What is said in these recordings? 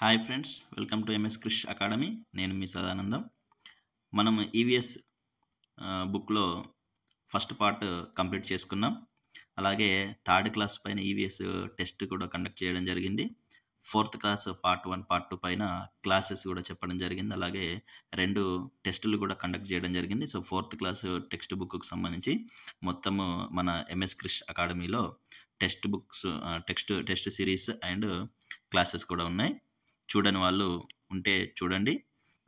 Hi friends, welcome to MS Krish academy. నేను మీ సదానందం. మనం ఈవీఎస్ బుక్లో ఫస్ట్ పార్ట్ కంప్లీట్ చేసుకున్నాం. అలాగే థర్డ్ క్లాస్ పైన ఈవీఎస్ టెస్ట్ కూడా కండక్ట్ చేయడం జరిగింది. ఫోర్త్ క్లాస్ పార్ట్ 1 పార్ట్ 2 పైన క్లాసెస్ కూడా చెప్పడం జరిగింది. అలాగే 2 టెస్టులు కూడా కండక్ట్ చేయడం జరిగింది. So fourth class text book సంబంధించి మొత్తము మన ఎంఎస్ క్రిష్ అకాడమీలో text books test series and classes కూడా ఉన్నాయి. చూడని వాళ్ళు ఉంటే చూడండి.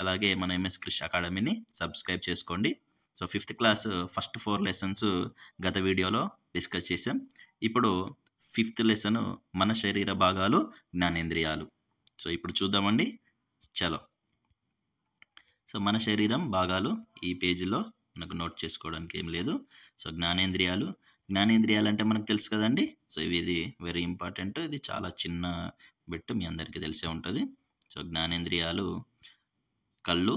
అలాగే మన ఎంఎస్ క్రిష్ అకాడమీని సబ్స్క్రైబ్ చేసుకోండి. So 5th class first 4 lessons గత వీడియోలో డిస్కస్ చేసాం. ఇప్పుడు 5th లెసన్ మన శరీర భాగాలు, జ్ఞానేంద్రియాలు. సో ఇప్పుడు చూద్దామండి. చలో. సో మన శరీరం భాగాలు ఈ పేజీలో మనకు నోట్ చేసుకోవడానికి ఏం లేదు. సో జ్ఞానేంద్రియాలు అంటే మనకు తెలుసు కదండి. సో ఇది వెరీ ఇంపార్టెంట్. ఇది చాలా చిన్న బిట్, మీ అందరికీ తెలిసే ఉంటుంది. సో జ్ఞానేంద్రియాలు కళ్ళు,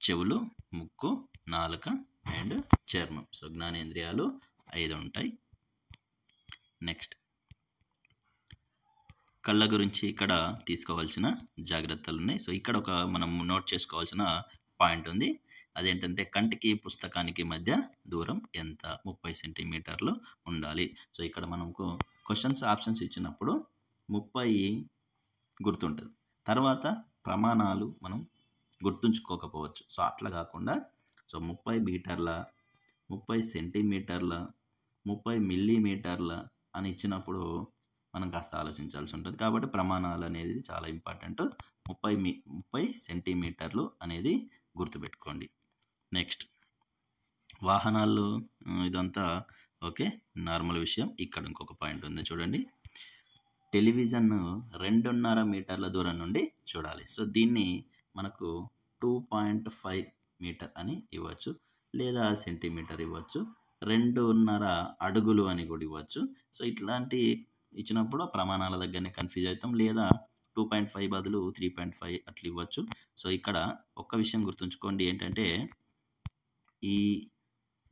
చెవులు, ముక్కు, నాలుక అండ్ చర్మం. సో జ్ఞానేంద్రియాలు 5 ఉంటాయి. నెక్స్ట్ కళ్ళ గురించి ఇక్కడ తీసుకోవాల్సిన జాగ్రత్తలు ఉన్నాయి. సో ఇక్కడ ఒక మనం నోట్ చేసుకోవాల్సిన పాయింట్ ఉంది. అదేంటంటే కంటికి పుస్తకానికి మధ్య దూరం ఎంత? 30 సెంటీమీటర్లు ఉండాలి. సో ఇక్కడ మనకు క్వశ్చన్స్ ఆప్షన్స్ ఇచ్చినప్పుడు 30 గుర్తుంటుంది. తర్వాత ప్రమాణాలు మనం గుర్తుంచుకోకపోవచ్చు. సో అట్లా కాకుండా సో 30 మీటర్ల, 30 సెంటీమీటర్ల, 30 మిల్లీమీటర్ల అని ఇచ్చినప్పుడు మనం కాస్త ఆలోచించాల్సి ఉంటుంది. కాబట్టి ప్రమాణాలు అనేది చాలా ఇంపార్టెంట్. 30 సెంటీమీటర్లు అనేది గుర్తుపెట్టుకోండి. నెక్స్ట్ వాహనాలు, ఇదంతా ఓకే, నార్మల్ విషయం. ఇక్కడ ఇంకొక పాయింట్ ఉంది చూడండి. టెలివిజన్ 2.5 మీటర్ల దూరం నుండి చూడాలి. సో దీన్ని మనకు 2.5 మీటర్ అని ఇవ్వచ్చు, లేదా సెంటీమీటర్ ఇవ్వచ్చు, 2.5 అడుగులు అని కూడా ఇవ్వచ్చు. సో ఇట్లాంటి ఇచ్చినప్పుడు ప్రమాణాల దగ్గరనే కన్ఫ్యూజ్ అవుతాం. లేదా 2.5 బదులు 3.5 అట్లా ఇవ్వచ్చు. సో ఇక్కడ ఒక్క విషయం గుర్తుంచుకోండి, ఏంటంటే ఈ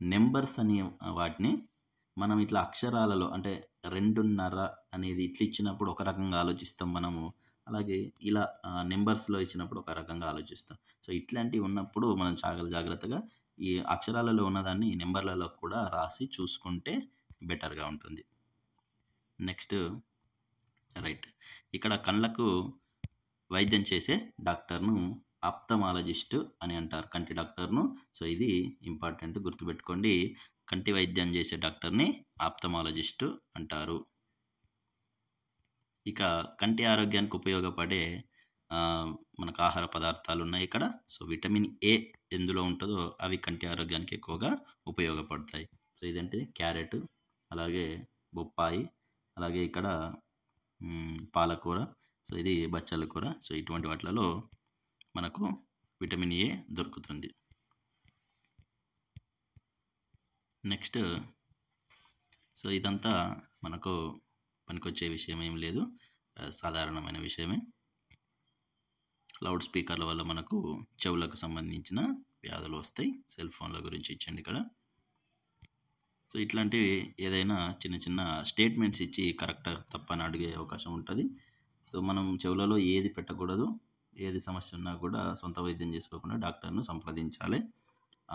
నెంబర్స్ అని వాటిని మనం ఇట్లా అక్షరాలలో అంటే 2.5 అనేది ఇట్లా ఇచ్చినప్పుడు ఒక రకంగా ఆలోచిస్తాం మనము. అలాగే ఇలా నెంబర్స్లో ఇచ్చినప్పుడు ఒక రకంగా ఆలోచిస్తాం. సో ఇట్లాంటివి ఉన్నప్పుడు మనం చాలా జాగ్రత్తగా ఈ అక్షరాలలో ఉన్నదాన్ని నెంబర్లలో కూడా రాసి చూసుకుంటే బెటర్గా ఉంటుంది. నెక్స్ట్ రైట్, ఇక్కడ కళ్ళకు వైద్యం చేసే డాక్టర్ను ఆప్థమాలజిస్ట్ అని అంటారు, కంటి డాక్టర్ను. సో ఇది ఇంపార్టెంట్, గుర్తుపెట్టుకోండి. కంటి వైద్యం చేసే డాక్టర్ని ఆప్థమాలజిస్ట్ అంటారు. ఇక కంటి ఆరోగ్యానికి ఉపయోగపడే మనకు ఆహార పదార్థాలు ఉన్నాయి ఇక్కడ. సో విటమిన్ ఏ ఎందులో ఉంటుందో అవి కంటి ఆరోగ్యానికి ఎక్కువగా ఉపయోగపడతాయి. సో ఇదంటే క్యారెట్, అలాగే బొప్పాయి, అలాగే ఇక్కడ పాలకూర, సో ఇది బచ్చల కూర. సో ఇటువంటి వాటిలలో మనకు విటమిన్ ఏ దొరుకుతుంది. నెక్స్ట్ సో ఇదంతా మనకు పనికొచ్చే విషయం ఏం లేదు, సాధారణమైన విషయమే. లౌడ్ స్పీకర్ల వల్ల మనకు చెవులకు సంబంధించిన వ్యాధులు వస్తాయి. సెల్ ఫోన్ల గురించి ఇచ్చండి ఇక్కడ. సో ఇట్లాంటివి ఏదైనా చిన్న చిన్న స్టేట్మెంట్స్ ఇచ్చి కరెక్ట్ తప్పని అడిగే అవకాశం ఉంటుంది. సో మనం చెవులలో ఏది పెట్టకూడదు, ఏది సమస్య ఉన్నా కూడా సొంత వైద్యం చేసుకోకుండా డాక్టర్ను సంప్రదించాలి.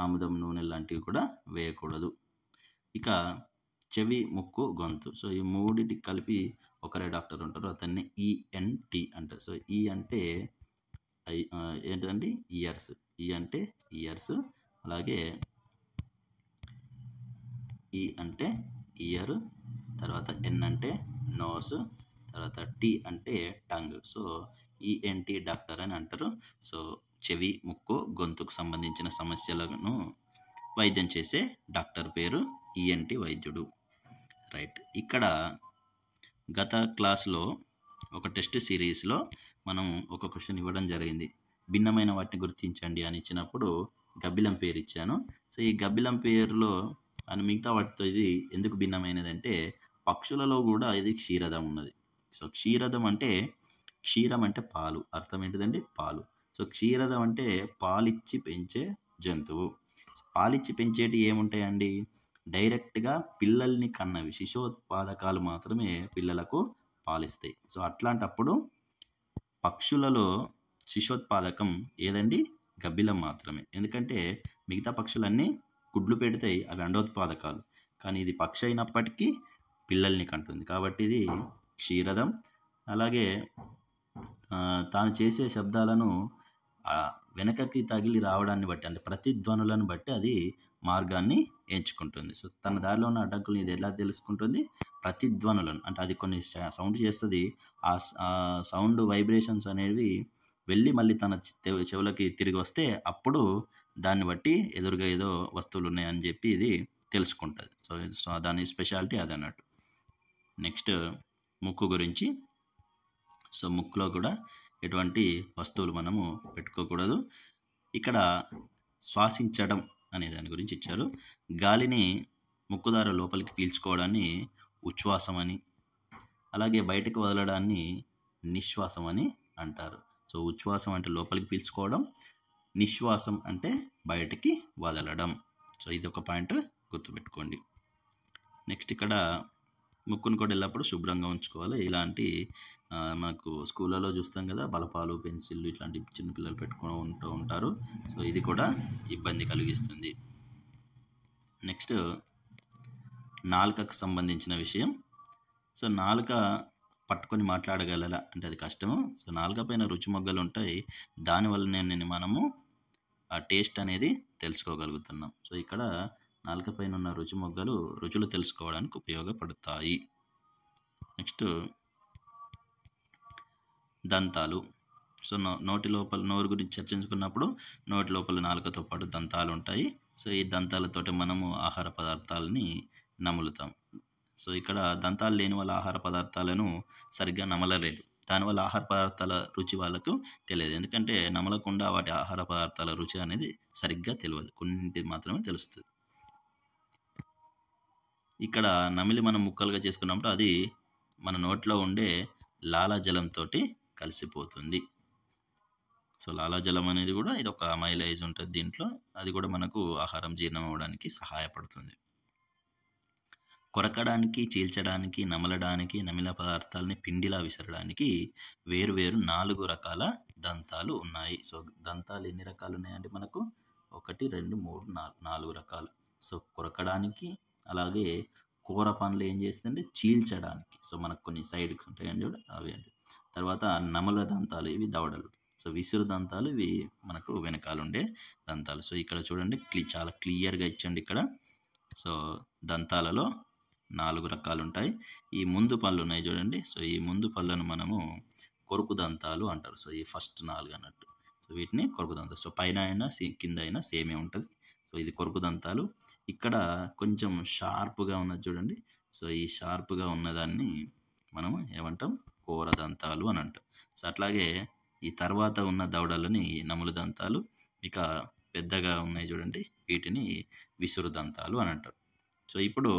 ఆముదం నూనె లాంటివి కూడా వేయకూడదు. ఇక చెవి, ముక్కు, గొంతు, సో ఈ మూడింటికి కలిపి ఒకరే డాక్టర్ ఉంటారు, అతన్ని ఈఎన్టీ అంటారు. సో ఈ అంటే ఏంటండి? ఇయర్స్. ఈ అంటే ఇయర్స్, అలాగే ఈ అంటే ఇయర్, తర్వాత ఎన్ అంటే నోస్, తర్వాత టీ అంటే టంగ్. సో ఈఎన్టీ డాక్టర్ అని అంటారు. సో చెవి, ముక్కు, గొంతుకు సంబంధించిన సమస్యలను వైద్యం చేసే డాక్టర్ పేరు ఈఎన్టీ వైద్యుడు. రైట్, ఇక్కడ గత క్లాస్లో ఒక టెస్ట్ సిరీస్లో మనం ఒక క్వశ్చన్ ఇవ్వడం జరిగింది. భిన్నమైన వాటిని గుర్తించండి అని ఇచ్చినప్పుడు గబ్బిలం పేరు ఇచ్చాను. సో ఈ గబ్బిలం పేరులో అని మిగతా వాటితో ఇది ఎందుకు భిన్నమైనది అంటే పక్షులలో కూడా ఇది క్షీరదం ఉన్నది. సో క్షీరదం అంటే, క్షీరం అంటే పాలు, అర్థం ఏంటిదండి? పాలు. సో క్షీరదం అంటే పాలిచ్చి పెంచే జంతువు. పాలిచ్చి పెంచేటి ఏముంటాయండి? డైరెక్ట్గా పిల్లల్ని కన్నవి, శిశోత్పాదకాలు మాత్రమే పిల్లలకు పాలిస్తాయి. సో అట్లాంటప్పుడు పక్షులలో శిశోత్పాదకం ఏదండి? గబ్బిలం మాత్రమే. ఎందుకంటే మిగతా పక్షులన్నీ గుడ్లు పెడతాయి, అవి అండోత్పాదకాలు. కానీ ఇది పక్షి అయినప్పటికీ పిల్లల్ని కంటుంది. కాబట్టి ఇది క్షీరదం. అలాగే తాను చేసే శబ్దాలను వెనకకి తగిలి రావడాన్ని బట్టి, అంటే ప్రతిధ్వనులను బట్టి అది మార్గాన్ని ఎంచుకుంటుంది. సో తన దారిలో ఉన్న అడ్డంకులను ఇది ఎలా తెలుసుకుంటుంది? ప్రతిధ్వనులను, అంటే అది కొన్ని సౌండ్ చేస్తుంది. ఆ సౌండ్ వైబ్రేషన్స్ అనేవి వెళ్ళి మళ్ళీ తన చెవులకి తిరిగి వస్తే అప్పుడు దాన్ని బట్టి ఎదురుగా ఏదో వస్తువులు ఉన్నాయని చెప్పి ఇది తెలుసుకుంటుంది. సో దాని స్పెషాలిటీ అది అన్నట్టు. నెక్స్ట్ ముక్కు గురించి. సో ముక్కులో కూడా ఎటువంటి వస్తువులు మనము పెట్టుకోకూడదు. ఇక్కడ శ్వాసించడం అనే దాని గురించి ఇచ్చారు. గాలిని ముక్కు ద్వారా లోపలికి పీల్చుకోవడాన్ని ఉచ్ఛ్వాసం అని, అలాగే బయటకు వదలడాన్ని నిశ్వాసం అని అంటారు. సో ఉచ్ఛ్వాసం అంటే లోపలికి పీల్చుకోవడం, నిశ్వాసం అంటే బయటికి వదలడం. సో ఇది ఒక పాయింట్ గుర్తుపెట్టుకోండి. నెక్స్ట్ ఇక్కడ ముక్కును కూడా ఎల్లప్పుడు శుభ్రంగా ఉంచుకోవాలి. ఇలాంటి మనకు స్కూళ్ళలో చూస్తాం కదా, బలపాలు, పెన్సిళ్ళు ఇట్లాంటి చిన్నపిల్లలు పెట్టుకొని ఉంటారు. సో ఇది కూడా ఇబ్బంది కలిగిస్తుంది. నెక్స్ట్ నాలుకకు సంబంధించిన విషయం. సో నాలుక పట్టుకొని మాట్లాడగలరా అంటే అది కష్టము. సో నాలుక పైన రుచి మొగ్గలు ఉంటాయి, దానివల్లనే మనము ఆ టేస్ట్ అనేది తెలుసుకోగలుగుతున్నాం. సో ఇక్కడ నాలుక పైన ఉన్న రుచి మొగ్గలు రుచులు తెలుసుకోవడానికి ఉపయోగపడతాయి. నెక్స్ట్ దంతాలు. సో నోటి లోపల, నోరు గురించి చర్చించుకున్నప్పుడు నోటి లోపల నాలుకతో పాటు దంతాలు ఉంటాయి. సో ఈ దంతాలతోటి మనము ఆహార పదార్థాలని నములుతాం. సో ఇక్కడ దంతాలు లేని వాళ్ళ ఆహార పదార్థాలను సరిగ్గా నమలలేరు. దానివల్ల ఆహార పదార్థాల రుచి వాళ్ళకు తెలియదు. ఎందుకంటే నమలకుండా వాటి ఆహార పదార్థాల రుచి అనేది సరిగ్గా తెలియదు, కొన్నింటి మాత్రమే తెలుస్తుంది. ఇక్కడ నమిలి మనం ముక్కలుగా చేసుకున్నప్పుడు అది మన నోట్లో ఉండే లాలాజలంతో కలిసిపోతుంది. సో లాలాజలం అనేది కూడా ఇది ఒక అమైలేజ్ ఉంటుంది దీంట్లో, అది కూడా మనకు ఆహారం జీర్ణం అవ్వడానికి సహాయపడుతుంది. కొరకడానికి, చీల్చడానికి, నమలడానికి, నమిల పదార్థాలని పిండిలా విసరడానికి వేరు 4 రకాల దంతాలు ఉన్నాయి. సో దంతాలు ఎన్ని రకాలు ఉన్నాయంటే మనకు 1, 2, 3, 4 రకాలు. సో కొరకడానికి, అలాగే కూర పనులు ఏం చేస్తుందంటే చీల్చడానికి. సో మనకు కొన్ని సైడ్కి ఉంటాయండి చూడ, అవి అండి. తర్వాత నమల దంతాలు, ఇవి దవడలు. సో విసురు దంతాలు, ఇవి మనకు వెనకాల ఉండే దంతాలు. సో ఇక్కడ చూడండి చాలా క్లియర్గా ఇచ్చండి ఇక్కడ. సో దంతాలలో 4 రకాలు ఉంటాయి. ఈ ముందు పళ్ళు ఉన్నాయి చూడండి. సో ఈ ముందు పళ్ళను మనము కొరుకు దంతాలు అంటారు. సో ఈ ఫస్ట్ 4 అన్నట్టు. సో వీటిని కొరుకు దంతాలు. సో పైన అయినా కింద అయినా సేమే ఉంటుంది. సో ఇది కొరుకు దంతాలు. ఇక్కడ కొంచెం షార్ప్గా ఉన్నది చూడండి. సో ఈ షార్ప్గా ఉన్నదాన్ని మనము ఏమంటాం? కూర దంతాలు అని అంటాం. సో అట్లాగే ఈ తర్వాత ఉన్న దవడలని నములు దంతాలు, ఇక పెద్దగా ఉన్నాయి చూడండి, వీటిని విసురు దంతాలు అని అంటారు. సో ఇప్పుడు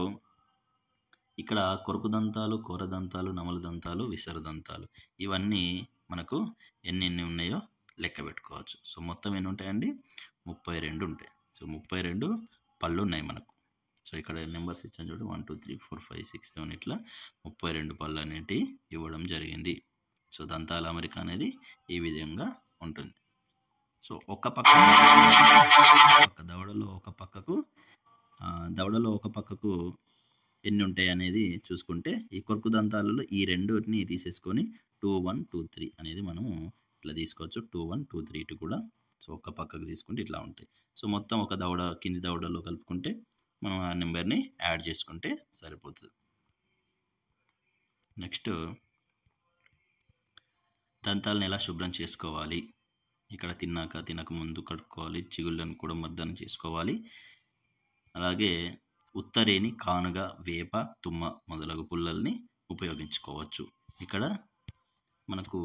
ఇక్కడ కొరుకు దంతాలు, కూర దంతాలు, నమల దంతాలు, విసరు దంతాలు, ఇవన్నీ మనకు ఎన్ని ఉన్నాయో లెక్క పెట్టుకోవచ్చు. సో మొత్తం ఎన్ని ఉంటాయండి? 32 ఉంటాయి. సో 32 పళ్ళు ఉన్నాయి మనకు. సో ఇక్కడ నెంబర్స్ ఇచ్చాను చూడండి, 1 2 3 4 5 6 7 ఇట్లా 32 పళ్ళు అనేటివి ఇవ్వడం జరిగింది. సో దంతాల అమరిక అనేది ఈ విధంగా ఉంటుంది. సో ఒక దవడలో ఒక పక్కకు ఎన్ని ఉంటాయి అనేది చూసుకుంటే, ఈ కొరుకు దంతాలలో ఈ రెండుని తీసేసుకొని 2 1 2 3 అనేది మనము ఇట్లా తీసుకోవచ్చు. 2 1 2 3 ఇటు కూడా. సో ఒక పక్కకు తీసుకుంటే ఇట్లా ఉంటాయి. సో మొత్తం ఒక దవడ, కింది దవడలో కలుపుకుంటే మనం ఆ నెంబర్ని యాడ్ చేసుకుంటే సరిపోతుంది. నెక్స్ట్ దంతాలను ఎలా శుభ్రం చేసుకోవాలి? ఇక్కడ తినక ముందు కడుక్కోవాలి. చిగుళ్ళను కూడా మర్దన చేసుకోవాలి. అలాగే ఉత్తరేని, కానుగ, వేప, తుమ్మ మొదలగు పుల్లల్ని ఉపయోగించుకోవచ్చు. ఇక్కడ మనకు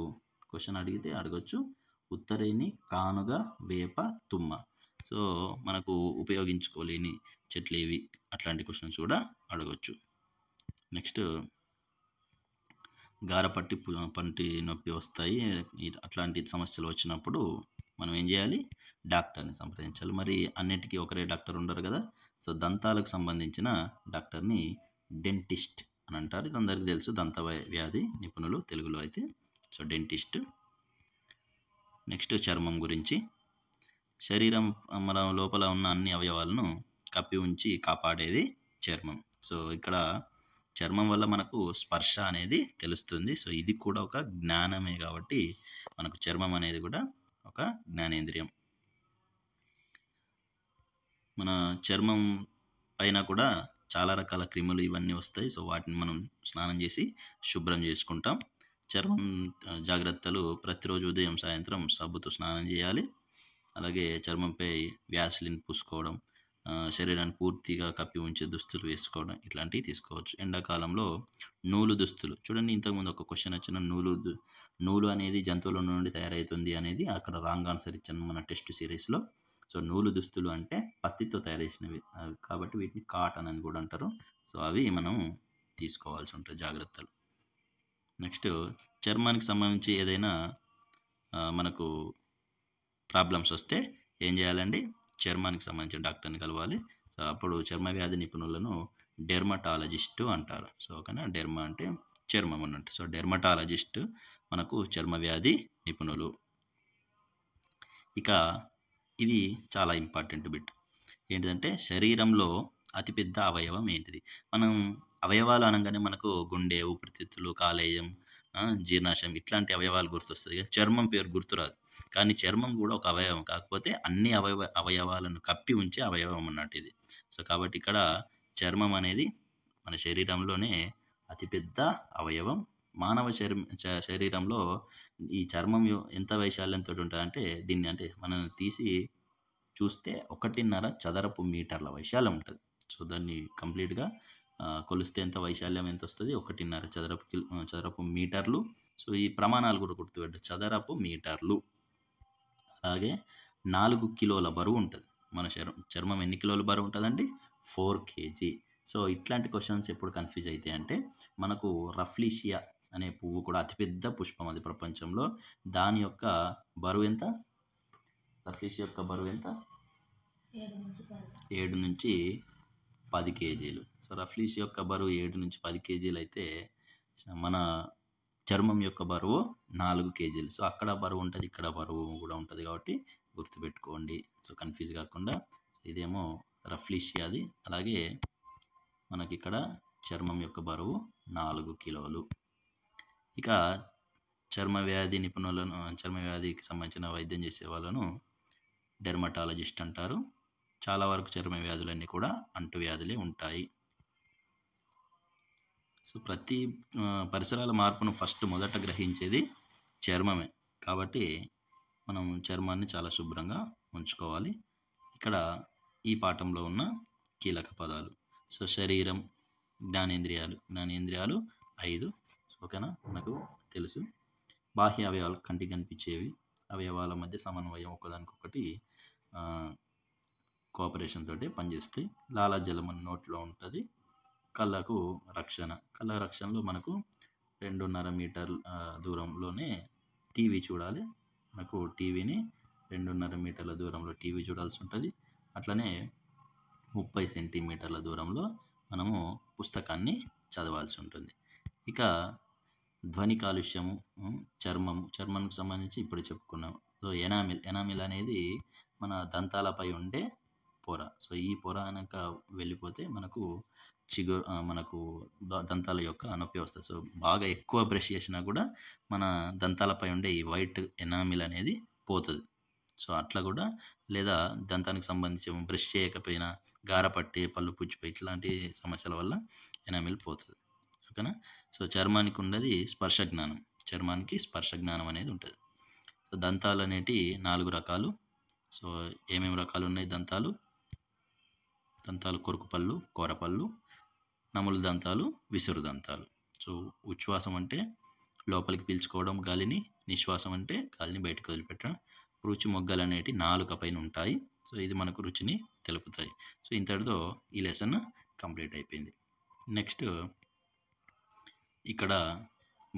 క్వశ్చన్ అడిగితే అడగచ్చు, ఉత్తరేని, కానుగ, వేప, తుమ్మ. సో మనకు ఉపయోగించుకోలేని చెట్లు ఏవి, అట్లాంటి క్వశ్చన్స్ కూడా అడగచ్చు. నెక్స్ట్ గారపట్టి, పంటి నొప్పి వస్తాయి, అట్లాంటి సమస్యలు వచ్చినప్పుడు మనం ఏం చేయాలి? డాక్టర్ని సంప్రదించాలి. మరి అన్నిటికీ ఒకరే డాక్టర్ ఉండరు కదా. సో దంతాలకు సంబంధించిన డాక్టర్ని డెంటిస్ట్ అని అంటారు. ఇది అందరికీ తెలుసు, దంత వ్యాధి నిపుణులు తెలుగులో అయితే. So dentist. నెక్స్ట్ చర్మం గురించి. శరీరం మన లోపల ఉన్న అన్ని అవయవాలను కప్పి ఉంచి కాపాడేది చర్మం. సో ఇక్కడ చర్మం వల్ల మనకు స్పర్శ అనేది తెలుస్తుంది. సో ఇది కూడా ఒక జ్ఞానమే కాబట్టి మనకు చర్మం అనేది కూడా ఒక జ్ఞానేంద్రియం. మన చర్మం పైన కూడా చాలా రకాల క్రిములు ఇవన్నీ వస్తాయి. సో వాటిని మనం స్నానం చేసి శుభ్రం చేసుకుంటాం. చర్మం జాగ్రత్తలు: ప్రతిరోజు ఉదయం సాయంత్రం సబ్బుతో స్నానం చేయాలి. అలాగే చర్మంపై వ్యాస్లిన్ పూసుకోవడం, శరీరాన్ని పూర్తిగా కప్పి ఉంచే దుస్తులు వేసుకోవడం, ఇట్లాంటివి తీసుకోవచ్చు. ఎండాకాలంలో నూలు దుస్తులు. చూడండి, ఇంతకుముందు ఒక క్వశ్చన్ వచ్చిన నూలు అనేది జంతువుల నుండి తయారవుతుంది అనేది అక్కడ రాంగ్ ఆన్సర్ ఇచ్చాను మన టెస్ట్ సిరీస్లో. సో నూలు దుస్తులు అంటే పత్తితో తయారు చేసినవి కాబట్టి వీటిని కాటన్ అని కూడా అంటారు. సో అవి మనం తీసుకోవాల్సి ఉంటుంది జాగ్రత్తలు. నెక్స్ట్ చర్మానికి సంబంధించి ఏదైనా మనకు ప్రాబ్లమ్స్ వస్తే ఏం చేయాలండి? చర్మానికి సంబంధించిన డాక్టర్ని కలవాలి. సో అప్పుడు చర్మ వ్యాధి నిపుణులను డెర్మటాలజిస్టు అంటారు. సో ఓకేనా, డెర్మా అంటే చర్మం అన్నట్టు. సో డెర్మటాలజిస్ట్ మనకు చర్మ వ్యాధి నిపుణులు. ఇక ఇది చాలా ఇంపార్టెంట్ బిట్. ఏంటిదంటే శరీరంలో అతిపెద్ద అవయవం ఏంటిది? మనం అవయవాలు అనగానే మనకు గుండె, ఊపిరితిత్తులు, కాలేయం, జీర్ణాశయం ఇట్లాంటి అవయవాలు గుర్తొస్తుంది, కానీ చర్మం పేరు గుర్తురాదు. కానీ చర్మం కూడా ఒక అవయవం, కాకపోతే అన్ని అవయవాలను కప్పి ఉంచే అవయవం అన్నట్టు ఇది. సో కాబట్టి ఇక్కడ చర్మం అనేది మన శరీరంలోనే అతిపెద్ద అవయవం. మానవ శరీరంలో ఈ చర్మం ఎంత వైశాల్యంతో ఉంటుందంటే దీన్ని అంటే మనం తీసి చూస్తే 1.5 చదరపు మీటర్ల వైశాల్యం ఉంటుంది. సో దాన్ని కంప్లీట్గా కొలిస్తే ఎంత వైశాల్యం ఎంత వస్తుంది? 1.5 చదరపు మీటర్లు. సో ఈ ప్రమాణాలు కూడా గుర్తుపెట్టు, చదరపు మీటర్లు. అలాగే 4 కిలోల బరువు ఉంటుంది. మన చర్మం ఎన్ని కిలోల బరువు ఉంటుందండి? 4 kg. సో ఇట్లాంటి క్వశ్చన్స్ ఎప్పుడు కన్ఫ్యూజ్ అవుతాయి అంటే, మనకు రఫ్లీషియా అనే పువ్వు కూడా అతిపెద్ద పుష్పం అది ప్రపంచంలో. దాని యొక్క బరువు ఎంత? రఫ్లీషియా యొక్క బరువు ఎంత? 7 నుంచి 10 kgలు. సో రఫ్లీషియా యొక్క బరువు 7 నుంచి 10 kgలు అయితే మన చర్మం యొక్క బరువు 4 kgలు. సో అక్కడ బరువు ఉంటుంది, ఇక్కడ బరువు కూడా ఉంటుంది కాబట్టి గుర్తుపెట్టుకోండి. సో కన్ఫ్యూజ్ కాకుండా. ఇదేమో రఫ్లీషియాది. అలాగే మనకి ఇక్కడ చర్మం యొక్క బరువు 4 కిలోలు. ఇక చర్మ వ్యాధికి సంబంధించిన వైద్యం చేసే వాళ్ళను డెర్మటాలజిస్ట్ అంటారు. చాలా వరకు చర్మ వ్యాధులన్నీ కూడా అంటువ్యాధులే ఉంటాయి. సో ప్రతి పరిసరాల మార్పును మొదట గ్రహించేది చర్మమే. కాబట్టి మనం చర్మాన్ని చాలా శుభ్రంగా ఉంచుకోవాలి. ఇక్కడ ఈ పాఠంలో ఉన్న కీలక పదాలు. సో శరీరం, జ్ఞానేంద్రియాలు 5. ఓకేనా, మనకు తెలుసు. బాహ్య అవయవాలు కంటికి కనిపించేవి. అవయవాల మధ్య సమన్వయం, ఒకదానికొకటి కోఆపరేషన్ తోటి పనిచేస్తాయి. లాలాజలం మన నోట్లో ఉంటుంది. కళ్ళకు రక్షణ. కళ్ళ రక్షణలో మనకు 2.5 మీటర్ల దూరంలోనే టీవీ చూడాలి. మనకు టీవీని 2.5 మీటర్ల దూరంలో టీవీ చూడాల్సి ఉంటుంది. అట్లనే 30 సెంటీమీటర్ల దూరంలో మనము పుస్తకాన్ని చదవాల్సి ఉంటుంది. ఇక ధ్వని కాలుష్యము, చర్మానికి సంబంధించి ఇప్పుడు చెప్పుకున్నాం. సో ఎనామిల్ అనేది మన దంతాలపై ఉండే పొర. సో ఈ పొర కనుక వెళ్ళిపోతే మనకు దంతాల యొక్క నొప్పి వస్తుంది. సో బాగా ఎక్కువ బ్రష్ చేసినా కూడా మన దంతాలపై ఉండే ఈ వైట్ ఎనామిల్ అనేది పోతుంది. సో అట్లా కూడా, లేదా దంతానికి సంబంధించి బ్రష్ చేయకపోయినా గారపట్టి, పళ్ళు పుచ్చిపోయి ఇట్లాంటి సమస్యల వల్ల ఎనామిల్ పోతుంది. ఓకేనా. సో చర్మానికి ఉన్నది స్పర్శ జ్ఞానం. చర్మానికి స్పర్శ జ్ఞానం అనేది ఉంటుంది. సో దంతాలు అనేటి 4 రకాలు. సో ఏమేమి రకాలు ఉన్నాయి? దంతాలు కొరుకు పళ్ళు, కోరపళ్ళు, నములు దంతాలు, విసురు దంతాలు. సో ఉచ్ఛ్వాసం అంటే లోపలికి పీల్చుకోవడం గాలిని, నిశ్వాసం అంటే గాలిని బయటకు వదిలిపెట్టడం. రుచి మొగ్గలు అనేటి నాలుక పైన ఉంటాయి. సో ఇది మనకు రుచిని తెలుపుతాయి. సో ఇంతటితో ఈ లెసన్ కంప్లీట్ అయిపోయింది. నెక్స్ట్ ఇక్కడ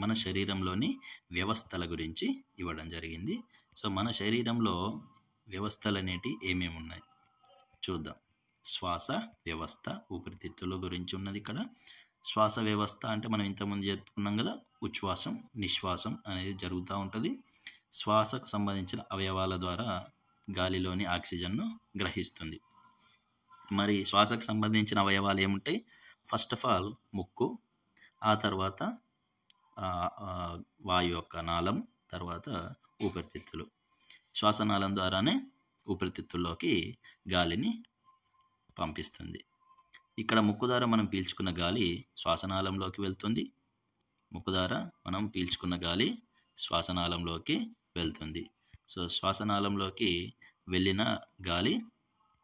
మన శరీరంలోని వ్యవస్థల గురించి ఇవ్వడం జరిగింది. సో మన శరీరంలో వ్యవస్థలు అనేటి ఏమేమి ఉన్నాయి చూద్దాం. శ్వాస వ్యవస్థ, ఊపిరితిత్తుల గురించి ఉన్నది ఇక్కడ. శ్వాస వ్యవస్థ అంటే మనం ఇంతకుముందు చెప్పుకున్నాం కదా, ఉచ్ఛ్వాసం నిశ్వాసం అనేది జరుగుతూ ఉంటుంది. శ్వాసకు సంబంధించిన అవయవాల ద్వారా గాలిలోని ఆక్సిజన్ను గ్రహిస్తుంది. మరి శ్వాసకు సంబంధించిన అవయవాలు ఏముంటాయి? ఫస్ట్ ఆఫ్ ఆల్ ముక్కు, ఆ తర్వాత వాయు యొక్క నాళం, తర్వాత ఊపిరితిత్తులు. శ్వాసనాళం ద్వారానే ఊపిరితిత్తుల్లోకి గాలిని పంపిస్తుంది. ఇక్కడ ముక్కు ద్వారా మనం పీల్చుకున్న గాలి శ్వాసనాళంలోకి వెళ్తుంది. ముక్కు ద్వారా మనం పీల్చుకున్న గాలి శ్వాసనాళంలోకి వెళ్తుంది. సో శ్వాసనాళంలోకి వెళ్ళిన గాలి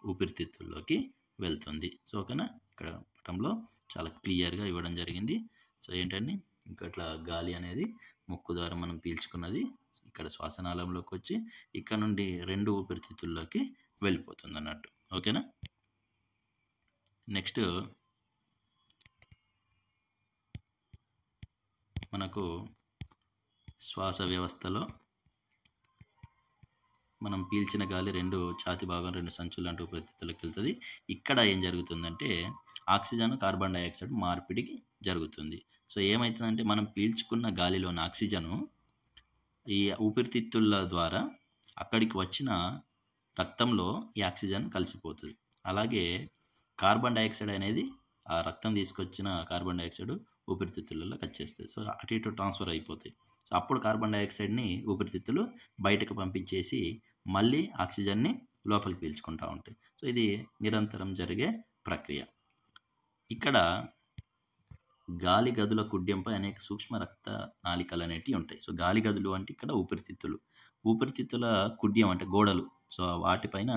ఊపిరితిత్తుల్లోకి వెళ్తుంది. సో ఓకేనా, ఇక్కడ పటంలో చాలా క్లియర్గా ఇవ్వడం జరిగింది. సో ఏంటండి, ఇంకా ఇట్లా గాలి అనేది ముక్కు ద్వారా మనం పీల్చుకున్నది ఇక్కడ శ్వాసనాళంలోకి వచ్చి ఇక్కడ నుండి 2 ఊపిరితిత్తుల్లోకి వెళ్ళిపోతుంది అన్నట్టు. ఓకేనా. నెక్స్ట్ మనకు శ్వాస వ్యవస్థలో మనం పీల్చిన గాలి 2 ఛాతి భాగం 2 సంచులు లాంటి ఊపిరితిత్తులకు వెళ్తుంది. ఇక్కడ ఏం జరుగుతుందంటే ఆక్సిజన్ కార్బన్ డైఆక్సైడ్ మార్పిడికి జరుగుతుంది. సో ఏమవుతుందంటే మనం పీల్చుకున్న గాలిలోని ఆక్సిజను ఈ ఊపిరితిత్తుల ద్వారా అక్కడికి వచ్చిన రక్తంలో ఈ ఆక్సిజన్ కలిసిపోతుంది. అలాగే కార్బన్ డైఆక్సైడ్ అనేది ఆ రక్తం తీసుకొచ్చిన కార్బన్ డైఆక్సైడ్ ఊపిరితిత్తులలో వచ్చేస్తుంది. సో అటు ఇటు ట్రాన్స్ఫర్ అయిపోతాయి. సో అప్పుడు కార్బన్ డైఆక్సైడ్ని ఊపిరితిత్తులు బయటకు పంపించేసి మళ్ళీ ఆక్సిజన్ని లోపలికి పీల్చుకుంటూ ఉంటాయి. సో ఇది నిరంతరం జరిగే ప్రక్రియ. ఇక్కడ గాలి గదుల కుడ్యంపై అనేక సూక్ష్మ రక్త నాళికలు అనేటివి ఉంటాయి. సో గాలి గదులు అంటే ఇక్కడ ఊపిరితిత్తులు, ఊపిరితిత్తుల కుడ్యం అంటే గోడలు. సో వాటిపైన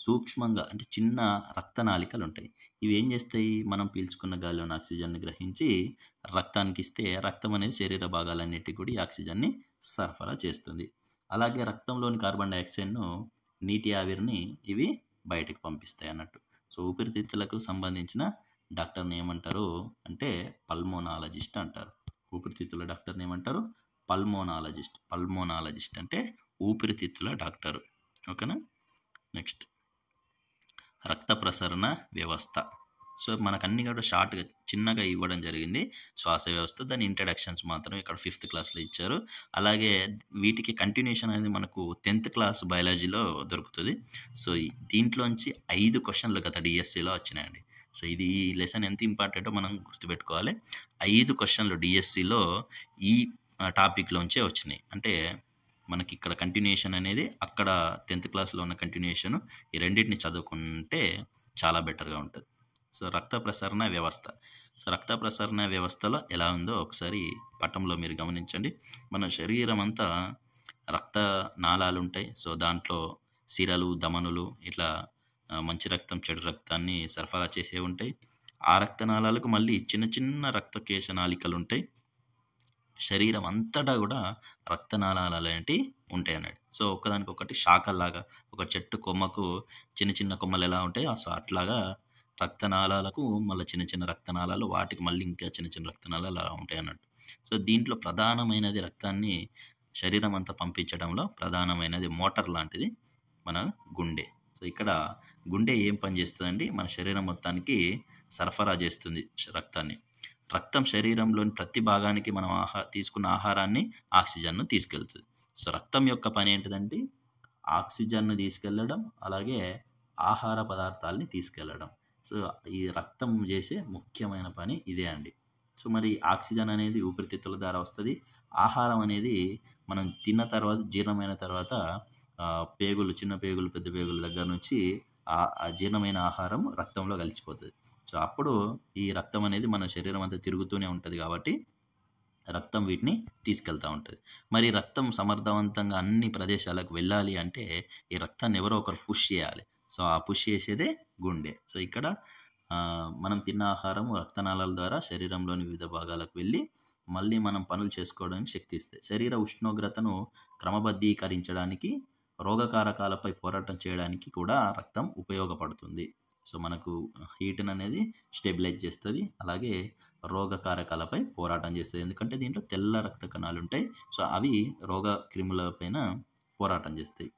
సూక్ష్మంగా అంటే చిన్న రక్తనాళికలు ఉంటాయి. ఇవి ఏం చేస్తాయి? మనం పీల్చుకున్న గాలిలోని ఆక్సిజన్ని గ్రహించి రక్తానికి ఇస్తే రక్తం అనేది శరీర భాగాలన్నిటికీ కూడా ఈ ఆక్సిజన్ని సరఫరా చేస్తుంది. అలాగే రక్తంలోని కార్బన్ డైఆక్సైడ్ను నీటి ఆవిరిని ఇవి బయటకు పంపిస్తాయి అన్నట్టు. సో ఊపిరితిత్తులకు సంబంధించిన డాక్టర్ని ఏమంటారు అంటే పల్మోనాలజిస్ట్ అంటారు. ఊపిరితిత్తుల డాక్టర్ని ఏమంటారు? పల్మోనాలజిస్ట్. పల్మోనాలజిస్ట్ అంటే ఊపిరితిత్తుల డాక్టరు. ఓకేనా. నెక్స్ట్ రక్త ప్రసరణ వ్యవస్థ. సో మనకు అన్ని కూడా షార్ట్గా చిన్నగా ఇవ్వడం జరిగింది శ్వాస వ్యవస్థ. దాని ఇంట్రడక్షన్స్ మాత్రం ఇక్కడ 5th క్లాస్లో ఇచ్చారు. అలాగే వీటికి కంటిన్యూషన్ అనేది మనకు 10th క్లాస్ బయాలజీలో దొరుకుతుంది. సో దీంట్లోంచి 5 క్వశ్చన్లు గత డిఎస్సిలో వచ్చినాయండి. సో ఇది ఈ లెసన్ ఎంత ఇంపార్టెంటో మనం గుర్తుపెట్టుకోవాలి. 5 క్వశ్చన్లు డిఎస్సిలో ఈ టాపిక్లోంచే వచ్చినాయి. అంటే మనకి ఇక్కడ కంటిన్యూషన్ అనేది అక్కడ 10th క్లాస్లో ఉన్న కంటిన్యూషన్ ఈ రెండింటిని చదువుకుంటే చాలా బెటర్గా ఉంటుంది. సో రక్త ప్రసరణ వ్యవస్థ. సో రక్త ప్రసరణ వ్యవస్థలో ఎలా ఉందో ఒకసారి పటంలో మీరు గమనించండి. మన శరీరం అంతా రక్త నాళాలు ఉంటాయి. సో దాంట్లో సిరలు, ధమనులు ఇట్లా మంచి రక్తం, చెడు రక్తాన్ని సరఫరా చేసే ఉంటాయి. ఆ రక్తనాళాలకు మళ్ళీ చిన్న చిన్న రక్తకేశ నాళికలు ఉంటాయి. శరీరం అంతటా కూడా రక్తనాళాలు అనేటివి ఉంటాయి అన్నట్టు. సో ఒకదానికొకటి శాఖల్లాగా, ఒక చెట్టు కొమ్మకు చిన్న చిన్న కొమ్మలు ఎలా ఉంటాయో సో అట్లాగా రక్తనాళాలకు మళ్ళీ చిన్న చిన్న రక్తనాళాలు, వాటికి మళ్ళీ ఇంకా చిన్న చిన్న రక్తనాళాలు అలా ఉంటాయి అన్నట్టు. సో దీంట్లో ప్రధానమైనది రక్తాన్ని శరీరం అంతా పంపించడంలో ప్రధానమైనది మోటార్ లాంటిది మన గుండె. సో ఇక్కడ గుండె ఏం పని చేస్తుందండి? మన శరీరం మొత్తానికి సరఫరా చేస్తుంది రక్తాన్ని. రక్తం శరీరంలోని ప్రతి భాగానికి మనం తీసుకున్న ఆహారాన్ని, ఆక్సిజన్ను తీసుకెళ్తుంది. సో రక్తం యొక్క పని ఏంటిదంటే ఆక్సిజన్ను తీసుకెళ్ళడం, అలాగే ఆహార పదార్థాలని తీసుకెళ్ళడం. సో ఈ రక్తం చేసే ముఖ్యమైన పని ఇదే అండి. సో మరి ఆక్సిజన్ అనేది ఊపిరితిత్తుల ద్వారా వస్తుంది. ఆహారం అనేది మనం తిన్న తర్వాత, జీర్ణమైన తర్వాత పేగులు, చిన్న పేగులు, పెద్ద పేగుల దగ్గర నుంచి ఆ జీర్ణమైన ఆహారం రక్తంలో కలిసిపోతుంది. సో అప్పుడు ఈ రక్తం అనేది మన శరీరం అంతా తిరుగుతూనే ఉంటుంది కాబట్టి రక్తం వీటిని తీసుకెళ్తూ ఉంటుంది. మరి రక్తం సమర్థవంతంగా అన్ని ప్రదేశాలకు వెళ్ళాలి అంటే ఈ రక్తాన్ని ఎవరో ఒకరు పుష్ చేయాలి. సో ఆ పుష్ చేసేదే గుండె. సో ఇక్కడ మనం తిన్న ఆహారం రక్తనాళాల ద్వారా శరీరంలోని వివిధ భాగాలకు వెళ్ళి మళ్ళీ మనం పనులు చేసుకోవడానికి శక్తి ఇస్తాయి. శరీర ఉష్ణోగ్రతను క్రమబద్ధీకరించడానికి, రోగకారకాలపై పోరాటం చేయడానికి కూడా రక్తం ఉపయోగపడుతుంది. సో మనకు హీట్ని అనేది స్టెబిలైజ్ చేస్తుంది, అలాగే రోగకారకాలపై పోరాటం చేస్తుంది. ఎందుకంటే దీంట్లో తెల్ల రక్త కణాలు ఉంటాయి. సో అవి రోగ క్రిములపైన పోరాటం చేస్తాయి.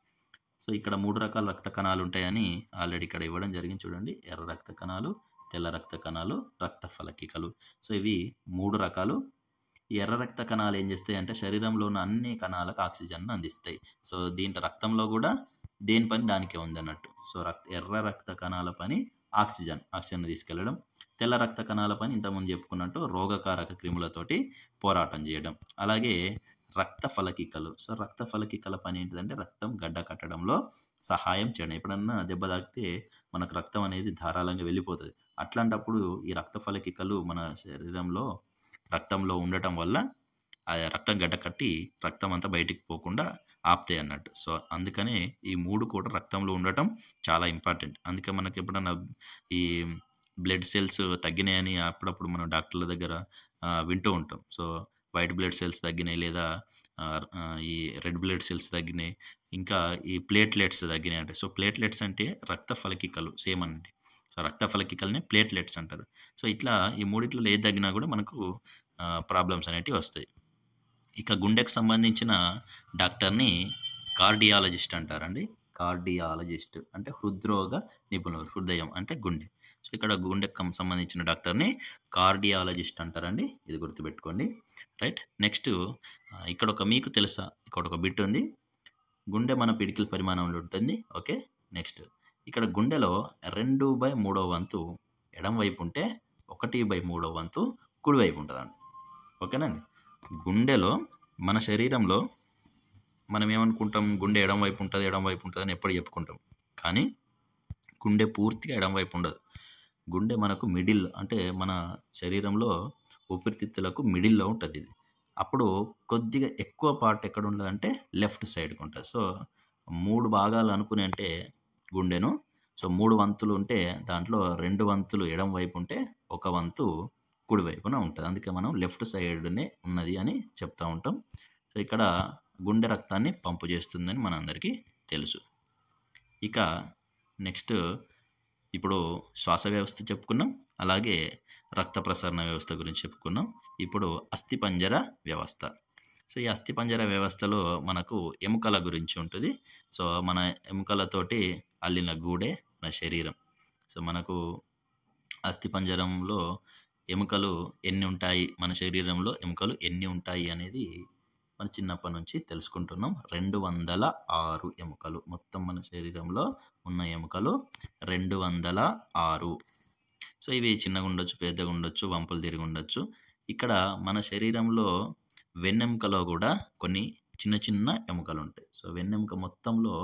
సో ఇక్కడ 3 రకాల రక్త కణాలు ఉంటాయని ఆల్రెడీ ఇక్కడ ఇవ్వడం జరిగింది చూడండి. ఎర్ర రక్త కణాలు, తెల్ల రక్త కణాలు, రక్త ఫలకికలు. సో ఇవి 3 రకాలు. ఈ ఎర్ర రక్త కణాలు ఏం చేస్తాయంటే శరీరంలో ఉన్న అన్ని కణాలకు ఆక్సిజన్‌ను అందిస్తాయి. సో, దీంట్లో రక్తంలో కూడా దేని పని దానికే ఉందన్నట్టు. సో, ఎర్ర రక్త కణాల పని ఆక్సిజన్ తీసుకెళ్లడం. తెల్ల రక్త కణాల పని ఇంతకుముందు చెప్పుకున్నట్టు రోగకారక క్రిములతోటి పోరాటం చేయడం. అలాగే రక్త ఫలకికలు. సో, రక్త ఫలకికల పని ఏంటిదంటే రక్తం గడ్డ కట్టడంలో సహాయం చేయడం. ఎప్పుడన్నా దెబ్బ తాకితే మనకు రక్తం అనేది ధారాళంగా వెళ్ళిపోతది. అట్లాంటప్పుడు ఈ రక్త ఫలకికలు మన శరీరంలో రక్తంలో ఉండటం వల్ల ఆ రక్తం గడ్డ కట్టి రక్తం అంతా బయటికి పోకుండా ఆపుతాయి అన్నట్టు. సో, అందుకనే ఈ 3 కూడా రక్తంలో ఉండటం చాలా ఇంపార్టెంట్. అందుకే మనకి ఎప్పుడన్నా ఈ బ్లడ్ సెల్స్ తగ్గినాయని అప్పుడప్పుడు మనం డాక్టర్ల దగ్గర వింటూ ఉంటాం. సో, వైట్ బ్లడ్ సెల్స్ తగ్గినాయి లేదా ఈ రెడ్ బ్లడ్ సెల్స్ తగ్గినాయి. ఇంకా ఈ ప్లేట్లెట్స్ తగ్గినాయి అంటే. సో, ప్లేట్లెట్స్ అంటే రక్త ఫలకికలు సేమ్ అండి. సో, రక్త ఫలకికలనే ప్లేట్లెట్స్ అంటారు. సో, ఇట్లా ఈ మూడిట్లో ఏది తగ్గినా కూడా మనకు ప్రాబ్లమ్స్ అనేటివి వస్తాయి. ఇక గుండెకు సంబంధించిన డాక్టర్‌ని కార్డియాలజిస్ట్ అంటారండి. కార్డియాలజిస్ట్ అంటే హృద్రోగ నిపుణులు. హృదయం అంటే గుండె. సో, ఇక్కడ గుండెకు సంబంధించిన డాక్టర్‌ని కార్డియాలజిస్ట్ అంటారండి. ఇది గుర్తుపెట్టుకోండి. రైట్. నెక్స్ట్ ఇక్కడ మీకు తెలుసా? ఇక్కడ ఒక బిట్ ఉంది. గుండె మన పిడికిలి పరిమాణంలో ఉంటుంది. ఓకే. నెక్స్ట్ ఇక్కడ గుండెలో 2/3 వంతు ఎడమ వైపు ఉంటే 1/3 వంతు కుడివైపు ఉంటదండి. ఓకేనండి. గుండెలో మన శరీరంలో మనం ఏమనుకుంటాం, గుండె ఎడమ వైపు ఉంటదని ఎప్పుడు చెప్పుకుంటాం. కానీ గుండె పూర్తిగా ఎడమ వైపు ఉండదు. గుండె మనకు మిడిల్ అంటే మన శరీరంలో ఊపిరితిత్తులకు మిడిల్‌లో ఉంటది ఇది. అప్పుడు కొద్దిగా ఎక్కువ పార్ట్ ఎక్కడ ఉండదంటే లెఫ్ట్ సైడ్‌కి ఉంటది. సో, 3 భాగాలు అనుకుని అంటే గుండెను. సో, 3 వంతులు ఉంటే దాంట్లో 2 వంతులు ఎడమ వైపు ఉంటే, ఒక వంతు కుడి వైపున ఉంటది. అందుకే మనం లెఫ్ట్ సైడ్‌నే ఉన్నది అని చెప్తా ఉంటాం. సో, ఇక్కడ గుండె రక్తాన్ని పంపు చేస్తుందని మనందరికీ తెలుసు. ఇక నెక్స్ట్ ఇప్పుడు శ్వాస వ్యవస్థ చెప్పుకున్నాం. అలాగే రక్త ప్రసరణ వ్యవస్థ గురించి చెప్పుకున్నాం. ఇప్పుడు అస్థిపంజర వ్యవస్థ. సో, ఈ అస్థిపంజర వ్యవస్థలో మనకు ఎముకల గురించి ఉంటుంది. సో, మన ఎముకలతోటి అల్లిన గూడే మన శరీరం. సో, మనకు అస్థిపంజరంలో ఎముకలు ఎన్ని ఉంటాయి, మన శరీరంలో ఎముకలు ఎన్ని ఉంటాయి అనేది మన చిన్నప్పటి నుంచి తెలుసుకుంటున్నాం. 206 ఎముకలు. మొత్తం మన శరీరంలో ఉన్న ఎముకలు 206. సో, ఇవి చిన్నగా ఉండొచ్చు, పెద్దగా ఉండొచ్చు, వంపులు తిరిగి ఉండొచ్చు. ఇక్కడ మన శరీరంలో వెన్నెముకలో కూడా కొన్ని చిన్న చిన్న ఎముకలు ఉంటాయి. సో, వెన్నెముక మొత్తంలో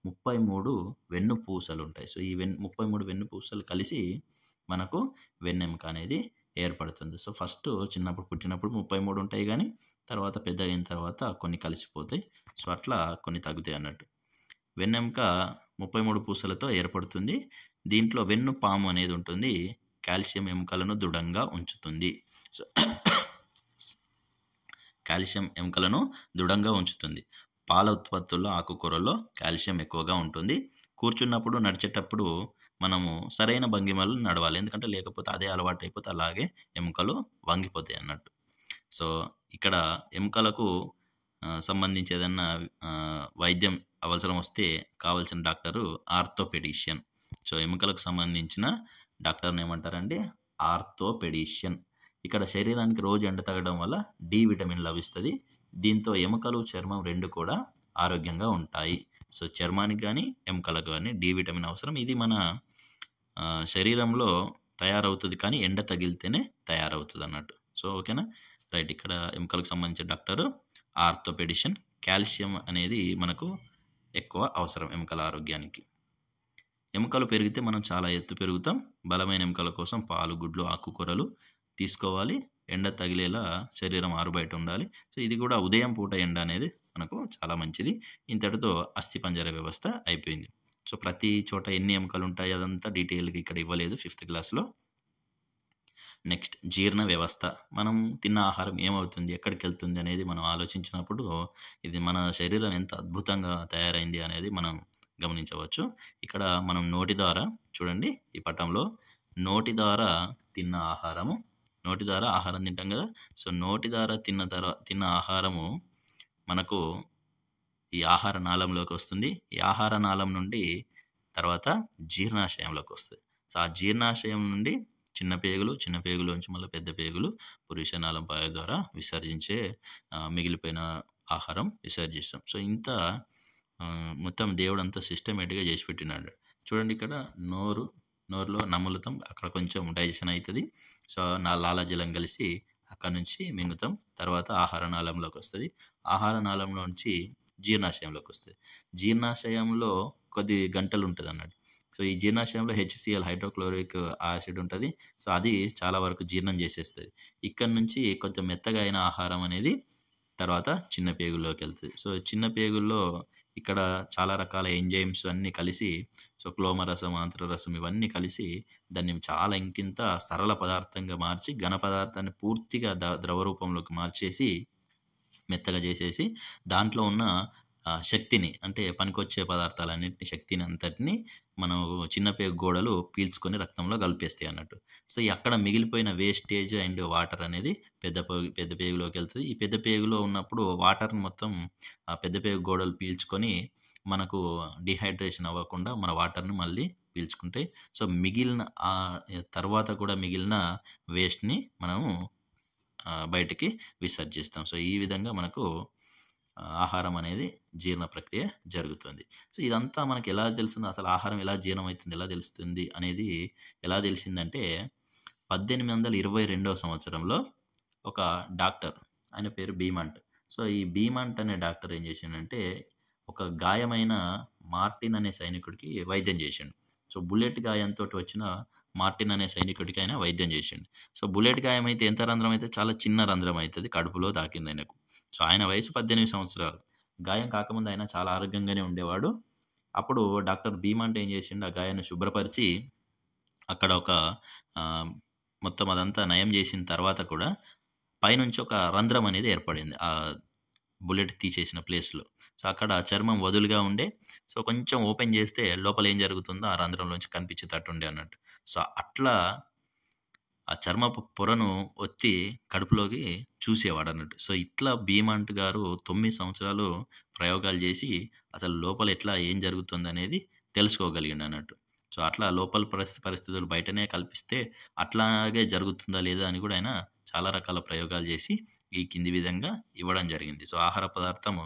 33 వెన్నుపూసలు ఉంటాయి. సో, ఈ 33 వెన్నుపూసలు కలిసి మనకు వెన్నెముక అనేది ఏర్పడుతుంది. సో, ఫస్ట్ పుట్టినప్పుడు 33 ఉంటాయి కానీ తర్వాత పెద్దగైన తర్వాత కొన్ని కలిసిపోతాయి. సో, అట్లా కొన్ని తగ్గుతాయి అన్నట్టు. వెన్నెముక 33 పూసలతో ఏర్పడుతుంది. దీంట్లో వెన్నుపాము అనేది ఉంటుంది. కాల్షియం ఎముకలను దృఢంగా ఉంచుతుంది. సో, కాల్షియం ఎముకలను దృఢంగా ఉంచుతుంది. పాల ఉత్పత్తుల్లో ఆకుకూరల్లో కాల్షియం ఎక్కువగా ఉంటుంది. కూర్చున్నప్పుడు, నడిచేటప్పుడు మనము సరైన భంగిమలో నడవాలి. ఎందుకంటే లేకపోతే అదే అలవాటు అయిపోతే అలాగే ఎముకలు వంగిపోతాయి అన్నట్టు. సో, ఇక్కడ ఎముకలకు సంబంధించి ఏదన్నా వైద్యం అవసరం వస్తే కావాల్సిన డాక్టరు ఆర్థోపెడిషియన్. సో, ఎముకలకు సంబంధించిన డాక్టర్ని ఏమంటారంటే ఆర్థోపెడిషియన్. ఇక్కడ శరీరానికి రోజు ఎండ తగలడం వల్ల డి విటమిన్ లభిస్తుంది. దీంతో ఎముకలు, చర్మం 2 కూడా ఆరోగ్యంగా ఉంటాయి. సో, చర్మానికి కానీ ఎముకలకు కానీ డి విటమిన్ అవసరం. ఇది మన శరీరంలో తయారవుతుంది కానీ ఎండ తగిలితేనే తయారవుతుంది అన్నట్టు. సో, ఓకేనా. రైట్. ఇక్కడ ఎముకలకు సంబంధించిన డాక్టరు ఆర్థోపెడిషియన్. కాల్షియం అనేది మనకు ఎక్కువ అవసరం ఎముకల ఆరోగ్యానికి. ఎముకలు పెరిగితే మనం చాలా ఎత్తు పెరుగుతాం. బలమైన ఎముకల కోసం పాలు, గుడ్లు, ఆకుకూరలు తీసుకోవాలి. ఎండ తగిలేలా శరీరం ఆరుబయట ఉండాలి. సో, ఇది కూడా ఉదయం పూట ఎండ అనేది మనకు చాలా మంచిది. ఇంతటితో అస్థిపంజర వ్యవస్థ అయిపోయింది. సో, ప్రతి చోట ఎన్ని ఎముకలు ఉంటాయి అదంతా డీటెయిల్గా ఇక్కడ ఇవ్వలేదు 5th క్లాస్లో. నెక్స్ట్ జీర్ణ వ్యవస్థ. మనం తిన్న ఆహారం ఏమవుతుంది, ఎక్కడికి వెళ్తుంది అనేది మనం ఆలోచించినప్పుడు ఇది మన శరీరం ఎంత అద్భుతంగా తయారైంది అనేది మనం గమనించవచ్చు. ఇక్కడ మనం నోటి ద్వారా చూడండి, ఈ పటంలో నోటి ద్వారా తిన్న ఆహారము, నోటి ద్వారా ఆహారం తింటాం కదా. సో, నోటి ద్వారా తిన్న ఆహారము మనకు ఈ ఆహార నాళంలోకి వస్తుంది. ఈ ఆహార నాళం నుండి తర్వాత జీర్ణాశయంలోకి వస్తుంది. సో, ఆ జీర్ణాశయం నుండి చిన్న పేగులు, చిన్న పేగులోంచి మళ్ళీ పెద్ద పేగులు పురీషనాళం పాయ ద్వారా విసర్జించే మిగిలిపోయిన ఆహారం విసర్జిస్తాం. సో ఇంత మొత్తం దేవుడంతా సిస్టమేటిక్గా చేసి పెట్టినాడు. చూడండి ఇక్కడ నోరులో నములుతాం, అక్కడ కొంచెం డైజెషన్ అవుతుంది. సో లాలాజలం కలిసి అక్కడ నుంచి మింగుతాం, తర్వాత ఆహార నాళంలోకి వస్తుంది. ఆహార నాళంలో నుంచి జీర్ణాశయంలోకి వస్తుంది. జీర్ణాశయంలో కొద్ది గంటలు ఉంటుంది అన్నట్టు. సో ఈ జీర్ణాశయంలో HCl హైడ్రోక్లోరిక్ యాసిడ్ ఉంటుంది. సో అది చాలా వరకు జీర్ణం చేసేస్తుంది. ఇక్కడ నుంచి కొంచెం మెత్తగా అయిన ఆహారం అనేది తర్వాత చిన్న పేగుల్లోకి వెళ్తుంది. సో చిన్న పేగుల్లో ఇక్కడ చాలా రకాల ఎంజైమ్స్ అన్నీ కలిసి, సో క్లోమరసం, ఆంత్రరసం ఇవన్నీ కలిసి దాన్ని చాలా ఇంకింత సరళ పదార్థంగా మార్చి ఘన పదార్థాన్ని పూర్తిగా ద్రవ రూపంలోకి మార్చేసి మెత్తగా చేసేసి దాంట్లో ఉన్న శక్తిని, అంటే పనికొచ్చే పదార్థాలన్నింటినీ, శక్తిని అంతటిని మనం చిన్న పేగు గోడలు పీల్చుకొని రక్తంలో కలిపేస్తాయి అన్నట్టు. సో అక్కడ మిగిలిపోయిన వేస్టేజ్ అండ్ వాటర్ అనేది పెద్ద పేగులోకి వెళ్తుంది. ఈ పెద్ద పేగులో ఉన్నప్పుడు వాటర్ని మొత్తం ఆ పెద్ద పేగు గోడలు పీల్చుకొని మనకు డిహైడ్రేషన్ అవ్వకుండా మన వాటర్ని మళ్ళీ పీల్చుకుంటాయి. సో మిగిలిన తర్వాత కూడా మిగిలిన వేస్ట్ని మనము బయటికి విసర్జిస్తాం. సో ఈ విధంగా మనకు ఆహారం అనేది జీర్ణ ప్రక్రియ జరుగుతుంది. సో ఇదంతా మనకి ఎలా తెలుస్తుంది, అసలు ఆహారం ఎలా జీర్ణం అవుతుంది ఎలా తెలుస్తుంది అనేది ఎలా తెలిసిందంటే 1822వ సంవత్సరంలో ఒక డాక్టర్, ఆయన పేరు బీమంట్. సో ఈ బీమంట్ అనే డాక్టర్ ఏం చేసిండంటే ఒక గాయమైన మార్టిన్ అనే సైనికుడికి వైద్యం చేసిండు. సో బుల్లెట్ గాయంతో వచ్చిన మార్టిన్ అనే సైనికుడికి ఆయన వైద్యం చేసిండు. సో బుల్లెట్ గాయం అయితే ఎంత రంధ్రం అయితే, చాలా చిన్న రంధ్రం అవుతుంది, కడుపులో తాకింది ఆయనకు. సో ఆయన వయసు 18 సంవత్సరాలు. గాయం కాకముందు ఆయన చాలా ఆరోగ్యంగానే ఉండేవాడు. అప్పుడు డాక్టర్ బీమంట్ ఏం చేసిండు, ఆ గాయాన్ని శుభ్రపరిచి అక్కడ ఒక మొత్తం అదంతా నయం చేసిన తర్వాత కూడా పైనుంచి ఒక రంధ్రం అనేది ఏర్పడింది ఆ బుల్లెట్ తీసేసిన ప్లేస్లో. సో అక్కడ చర్మం వదులుగా ఉండే, సో కొంచెం ఓపెన్ చేస్తే లోపల ఏం జరుగుతుందో ఆ రంధ్రంలోంచి కనిపించేటట్టు ఉండే అన్నట్టు. సో అట్లా ఆ చర్మపు పొరను ఒత్తి కడుపులోకి చూసేవాడు అన్నట్టు. సో ఇట్లా బీమంట్ గారు 9 సంవత్సరాలు ప్రయోగాలు చేసి అసలు లోపల ఎట్లా ఏం జరుగుతుంది అనేది తెలుసుకోగలిగిండు అన్నట్టు. సో అట్లా లోపల పరిస్థితులు బయటనే కల్పిస్తే అట్లాగే జరుగుతుందా లేదా అని కూడా ఆయన చాలా రకాల ప్రయోగాలు చేసి ఈ కింది విధంగా ఇవ్వడం జరిగింది. సో ఆహార పదార్థము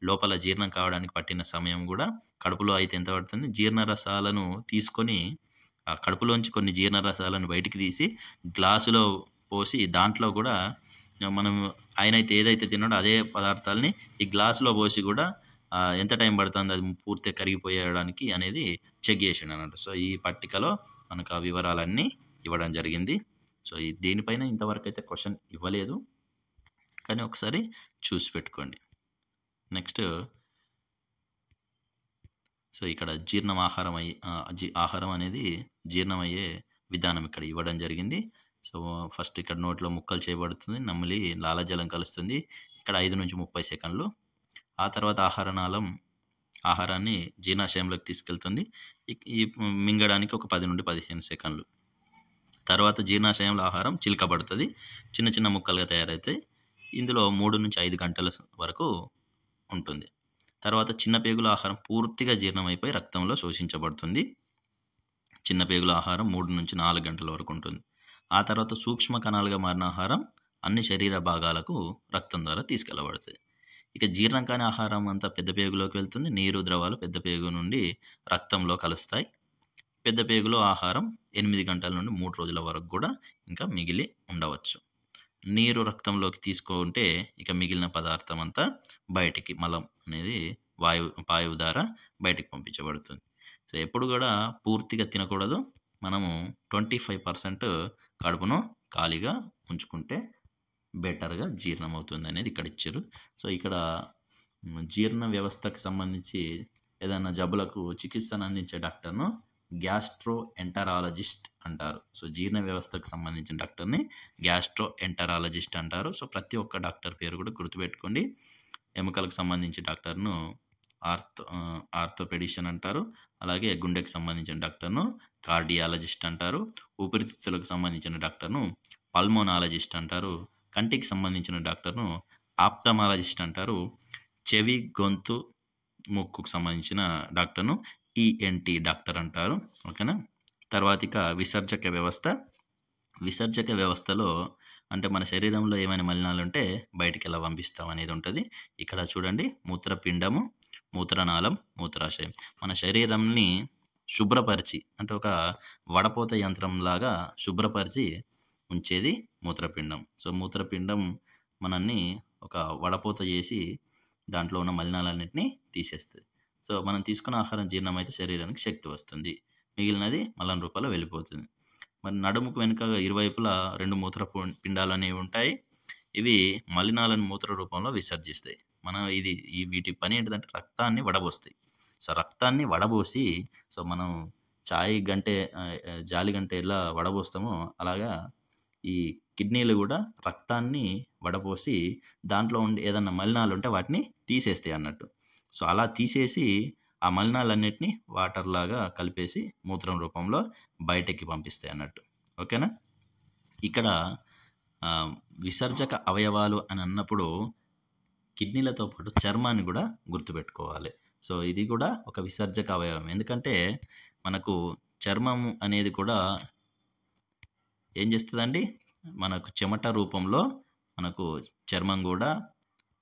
లోపల జీర్ణం కావడానికి పట్టిన సమయం కూడా కడుపులో అయితే ఎంత పడుతుంది, జీర్ణరసాలను తీసుకొని ఆ కడుపులోంచి కొన్ని జీర్ణరసాలను బయటికి తీసి గ్లాసులో పోసి దాంట్లో కూడా మనం ఆయనైతే ఏదైతే తిన్నాడో అదే పదార్థాలని ఈ గ్లాసులో పోసి కూడా ఎంత టైం పడుతుంది అది పూర్తిగా కరిగిపోయడానికి అనేది చెక్ చేసిండు అన్నట్టు. సో ఈ పట్టికలో మనకు ఆ వివరాలన్నీ ఇవ్వడం జరిగింది. సో దీనిపైన ఇంతవరకు అయితే క్వశ్చన్ ఇవ్వలేదు, కానీ ఒకసారి చూసి పెట్టుకోండి. నెక్స్ట్ సో ఇక్కడ ఆహారం అనేది జీర్ణమయ్యే విధానం ఇక్కడ ఇవ్వడం జరిగింది. సో ఫస్ట్ ఇక్కడ నోట్లో ముక్కలు చేయబడుతుంది, నమిలి లాలాజలం కలుస్తుంది, ఇక్కడ 5 నుంచి 30 సెకండ్లు. ఆ తర్వాత ఆహారాన్ని జీర్ణాశయంలోకి తీసుకెళ్తుంది, ఈ మింగడానికి ఒక 10 నుండి 15 సెకండ్లు. తర్వాత జీర్ణాశయంలో ఆహారం చిలకబడుతుంది, చిన్న చిన్న ముక్కలుగా తయారవుతాయి. ఇందులో 3 నుంచి 5 గంటల వరకు ఉంటుంది. తర్వాత చిన్న పేగుల ఆహారం పూర్తిగా జీర్ణమైపోయి రక్తంలో శోషించబడుతుంది. చిన్న పేగుల ఆహారం 3 నుంచి 4 గంటల వరకు ఉంటుంది. ఆ తర్వాత సూక్ష్మ కణాలుగా మారిన ఆహారం అన్ని శరీర భాగాలకు రక్తం ద్వారా తీసుకెళ్ళబడుతుంది. ఇక జీర్ణం కాని ఆహారం అంతా పెద్ద పేగులోకి వెళ్తుంది. నీరు, ద్రవాలు పెద్ద పేగు నుండి రక్తంలో కలుస్తాయి. పెద్ద పేగులో ఆహారం 8 గంటల నుండి 3 రోజుల వరకు కూడా ఇంకా మిగిలి ఉండవచ్చు. నీరు రక్తంలోకి తీసుకుంటే ఇక మిగిలిన పదార్థం అంతా బయటికి మలం అనేది వాయువు ద్వారా బయటికి పంపించబడుతుంది. సో ఎప్పుడు కూడా పూర్తిగా తినకూడదు, మనము 25% కడుపును ఖాళీగా ఉంచుకుంటే బెటర్గా జీర్ణం అవుతుంది అనేది ఇక్కడ ఇచ్చారు. సో ఇక్కడ జీర్ణ వ్యవస్థకు సంబంధించి ఏదైనా జబ్బులకు చికిత్సను అందించే డాక్టర్ను గ్యాస్ట్రోఎంటరాలజిస్ట్ అంటారు. సో జీర్ణ వ్యవస్థకు సంబంధించిన డాక్టర్ని గ్యాస్ట్రోఎంటరాలజిస్ట్ అంటారు. సో ప్రతి ఒక్క డాక్టర్ పేరు కూడా గుర్తుపెట్టుకోండి. ఎముకలకు సంబంధించి డాక్టర్ను ఆర్థోపెడిషన్ అంటారు. అలాగే గుండెకు సంబంధించిన డాక్టర్ను కార్డియాలజిస్ట్ అంటారు. ఊపిరితిత్తులకు సంబంధించిన డాక్టర్ను పల్మోనాలజిస్ట్ అంటారు. కంటికి సంబంధించిన డాక్టర్ను ఆప్థమాలజిస్ట్ అంటారు. చెవి, గొంతు, ముక్కుకు సంబంధించిన డాక్టర్ను ENT డాక్టర్ అంటారు. ఓకేనా. తర్వాత ఇక విసర్జక వ్యవస్థ, విసర్జక వ్యవస్థలో అంటే మన శరీరంలో ఏమైనా మలినాలుంటే బయటికి ఎలా పంపిస్తాం అనేది ఉంటుంది. ఇక్కడ చూడండి మూత్రపిండము, మూత్రనాళం, మూత్రాశయం. మన శరీరంని శుభ్రపరిచి అంటే ఒక వడపోత యంత్రంలాగా శుభ్రపరిచి ఉంచేది మూత్రపిండం. సో మూత్రపిండం మనల్ని ఒక వడపోత చేసి దాంట్లో ఉన్న మలినాలన్నింటినీ తీసేస్తుంది. సో మనం తీసుకున్న ఆహారం జీర్ణమైతే శరీరానికి శక్తి వస్తుంది, మిగిలినది మలం రూపంలో వెళ్ళిపోతుంది. మరి నడుముకు వెనుక ఇరువైపులా 2 మూత్ర పిండాలు అనేవి ఉంటాయి. ఇవి మలినాలను మూత్ర రూపంలో విసర్జిస్తాయి. వీటి పని ఏంటిదంటే రక్తాన్ని వడబోస్తాయి. సో రక్తాన్ని వడబోసి సో మనం జాలి గంటే ఎలా వడబోస్తామో అలాగా ఈ కిడ్నీలు కూడా రక్తాన్ని వడపోసి దాంట్లో ఉండి ఏదన్నా మలినాలు ఉంటే వాటిని తీసేస్తాయి అన్నట్టు. సో అలా తీసేసి ఆ మలినాలన్నిటిని వాటర్ లాగా కలిపేసి మూత్రం రూపంలో బయటకి పంపిస్తాయి అన్నట్టు. ఓకేనా. ఇక్కడ విసర్జక అవయవాలు అని అన్నప్పుడు కిడ్నీలతో పాటు చర్మాన్ని కూడా గుర్తుపెట్టుకోవాలి. సో ఇది కూడా ఒక విసర్జక అవయవం. ఎందుకంటే మనకు చర్మం అనేది కూడా ఏం చేస్తుందండి, మనకు చెమట రూపంలో మనకు చర్మం కూడా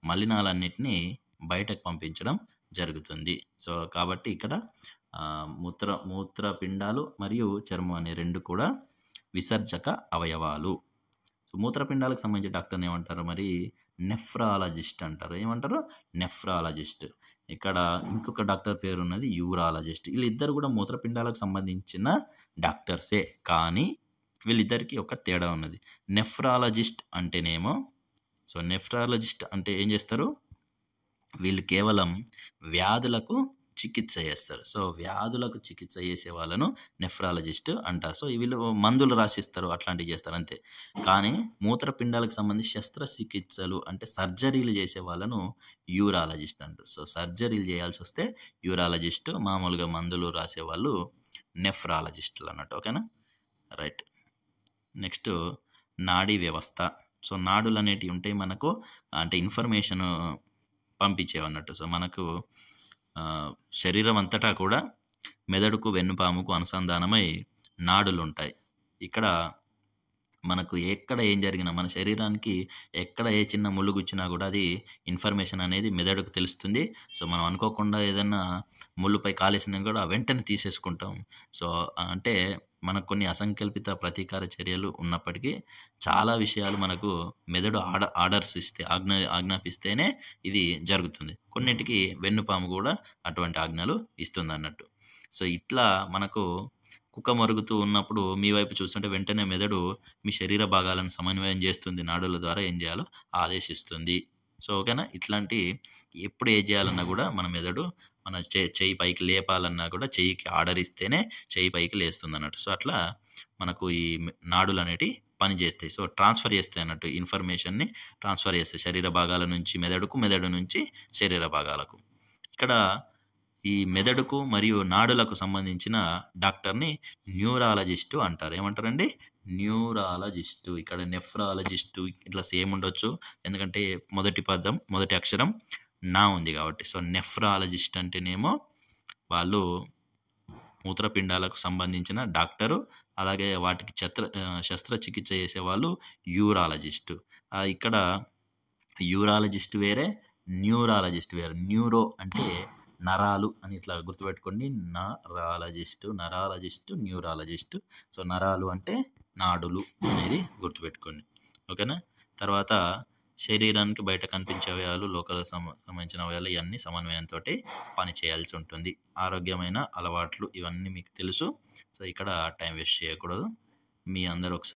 మలినాలన్నిటినీ బయటకు పంపించడం జరుగుతుంది. సో కాబట్టి ఇక్కడ మూత్రపిండాలు మరియు చర్మం అనే 2 కూడా విసర్జక అవయవాలు. సో మూత్రపిండాలకు సంబంధించి డాక్టర్ని ఏమంటారు మరి, నెఫ్రాలజిస్ట్ అంటారు. ఏమంటారు, నెఫ్రాలజిస్ట్. ఇక్కడ ఇంకొక డాక్టర్ పేరు ఉన్నది యూరాలజిస్ట్. వీళ్ళిద్దరు కూడా మూత్రపిండాలకు సంబంధించిన డాక్టర్సే, కానీ వీళ్ళిద్దరికి ఒక తేడా ఉన్నది. నెఫ్రాలజిస్ట్ అంటేనేమో సో నెఫ్రాలజిస్ట్ అంటే ఏం చేస్తారు, వీళ్ళు కేవలం వ్యాధులకు చికిత్స చేస్తారు. సో వ్యాధులకు చికిత్స చేసే వాళ్ళను నెఫ్రాలజిస్ట్ అంటారు. సో వీళ్ళు మందులు రాసిస్తారు, అట్లాంటివి చేస్తారు అంతే. కానీ మూత్రపిండాలకు సంబంధించి శస్త్రచికిత్సలు అంటే సర్జరీలు చేసే వాళ్ళను యూరాలజిస్ట్ అంటారు. సో సర్జరీలు చేయాల్సి వస్తే యూరాలజిస్ట్, మామూలుగా మందులు రాసే వాళ్ళు నెఫ్రాలజిస్టులు అన్నట్టు. ఓకేనా, రైట్. నెక్స్ట్ నాడీ వ్యవస్థ. సో నాడులు అనేటివి ఉంటాయి మనకు, అంటే ఇన్ఫర్మేషన్ పంపించేవన్నట్టు. సో మనకు శరీరం అంతటా కూడా మెదడుకు వెన్నుపాముకు అనుసంధానమై నాడులు ఉంటాయి. ఇక్కడ మనకు ఎక్కడ ఏం జరిగినా మన శరీరానికి ఎక్కడ ఏ చిన్న ముళ్ళు గుచ్చినా కూడా అది ఇన్ఫర్మేషన్ అనేది మెదడుకు తెలుస్తుంది. సో మనం అనుకోకుండా ఏదైనా ముళ్ళుపై కాలేసినా కూడా వెంటనే తీసేసుకుంటాం. సో అంటే మనకు కొన్ని అసంకల్పిత ప్రతీకార చర్యలు ఉన్నప్పటికీ చాలా విషయాలు మనకు మెదడు ఆర్డర్స్ ఇస్తే ఆజ్ఞాపిస్తేనే ఇది జరుగుతుంది. కొన్నిటికి వెన్నుపాము కూడా అటువంటి ఆజ్ఞలు ఇస్తుంది అన్నట్టు. సో ఇట్లా మనకు కుక్క మరుగుతూ ఉన్నప్పుడు మీ వైపు చూస్తుంటే వెంటనే మెదడు మీ శరీర భాగాలను సమన్వయం చేస్తుంది, నాడుల ద్వారా ఏం చేయాలో ఆదేశిస్తుంది. సో ఓకేనా, ఇట్లాంటి ఎప్పుడు ఏం చేయాలన్నా కూడా మన మెదడు మన చెయ్యి పైకి లేపాలన్నా కూడా చెయ్యికి ఆర్డర్ ఇస్తేనే చెయ్యి పైకి లేస్తుంది అన్నట్టు. సో అట్లా మనకు ఈ నాడులు అనేటివి పనిచేస్తాయి. సో ట్రాన్స్ఫర్ చేస్తాయి అన్నట్టు, ఇన్ఫర్మేషన్ని ట్రాన్స్ఫర్ చేస్తాయి శరీర భాగాల నుంచి మెదడుకు, మెదడు నుంచి శరీర భాగాలకు. ఇక్కడ ఈ మెదడుకు మరియు నాడులకు సంబంధించిన డాక్టర్ని న్యూరాలజిస్టు అంటారు. ఏమంటారండి, న్యూరాలజిస్టు. ఇక్కడ నెఫ్రాలజిస్టు ఇట్లా సేమ్ ఉండొచ్చు, ఎందుకంటే మొదటి అక్షరం నా ఉంది కాబట్టి. సో నెఫ్రాలజిస్ట్ అంటేనేమో వాళ్ళు మూత్రపిండాలకు సంబంధించిన డాక్టరు, అలాగే వాటికి శస్త్రచికిత్స చేసేవాళ్ళు యూరాలజిస్టు. ఇక్కడ యూరాలజిస్ట్ వేరే, న్యూరాలజిస్ట్ వేరే. న్యూరో అంటే నరాలు అని ఇట్లా గుర్తుపెట్టుకోండి, నరాలజిస్టు, న్యూరాలజిస్టు. సో నరాలు అంటే నాడులు అనేది గుర్తుపెట్టుకోండి. ఓకేనా. తర్వాత శరీరానికి బయట కనిపించే అవయవాలు, లోపల సంబంధించిన అవయవాలు ఇవన్నీ సమన్వయంతో పని చేయాల్సి ఉంటుంది. ఆరోగ్యమైన అలవాట్లు ఇవన్నీ మీకు తెలుసు. సో ఇక్కడ టైం వేస్ట్ చేయకూడదు. మీ అందరూ ఒకసారి